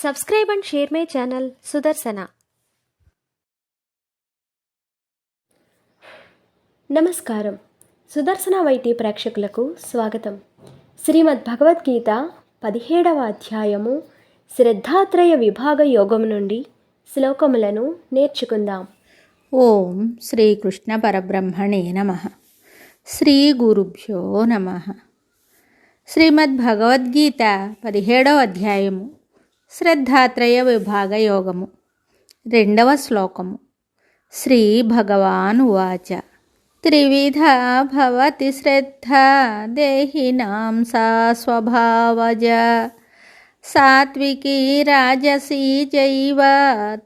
Subscribe and share my channel Sudarsana. నమస్కారం. సుదర్శన YT ప్రేక్షకులకు స్వాగతం. శ్రీమద్ భగవద్గీత 17వ అధ్యాయము శ్రద్ధాత్రయ విభాగ యోగం నుండి శ్లోకములను నేర్చుకుందాం. ఓం శ్రీకృష్ణ పరబ్రహ్మణే నమః. శ్రీ గురుభ్యో నమః. శ్రీమద్ భగవద్గీత 17వ అధ్యాయము శ్రద్ధాత్రయ విభాగ యోగము. 2వ శ్లోకము. శ్రీ భగవాన్ ఉవాచ త్రివిధా భవతి శ్రద్ధా దేహినాం సా స్వభావజ సాత్వికీ రాజసీ చైవ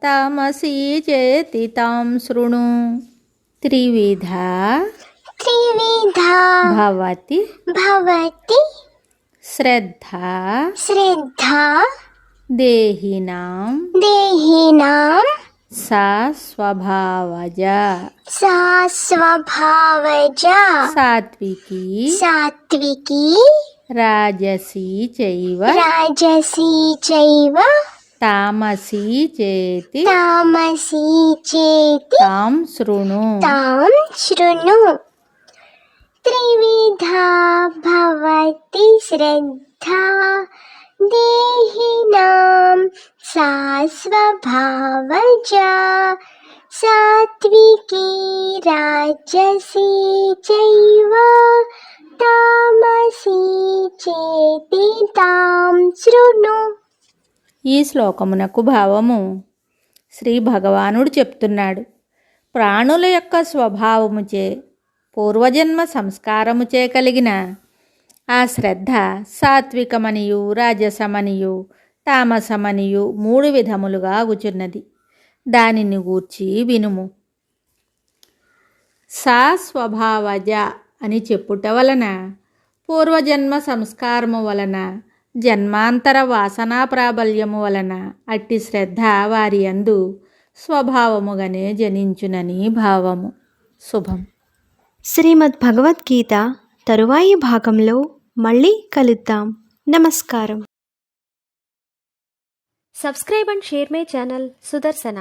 తామసీ చేతి తాం శృణు. త్రివిధా భవతి శ్రద్ధా దేహినాం సా స్వభావజ సాత్వికీ రాజసీ చైవ తామసీ చేతి తాం శృణు. త్రివిధా భవతి శ్రద్ధా దేహినాం సా స్వభావజ సాత్వికీ రాజసీ చైవ తామసీ చేతి తాం శృణు. ఈ శ్లోకమునకు భావము శ్రీ భగవానుడు చెప్తున్నాడు. ప్రాణుల యొక్క స్వభావముచే పూర్వజన్మ సంస్కారముచే కలిగిన ఆ శ్రద్ధ సాత్వికమనియు రాజసమనియు తామసమనియు 3 విధములుగా అగుచున్నది. దానిని గూర్చి వినుము. సా స్వభావజ అని చెప్పుట వలన పూర్వజన్మ సంస్కారము వలన జన్మాంతర వాసనా ప్రాబల్యము వలన అట్టి శ్రద్ధ వారి యందు స్వభావముగానే జనించునని భావము. శుభం. శ్రీమద్ భగవద్గీత తరువాయి భాగంలో మళ్ళీ కలుద్దాం. నమస్కారం. Subscribe and share my channel Sudarshana.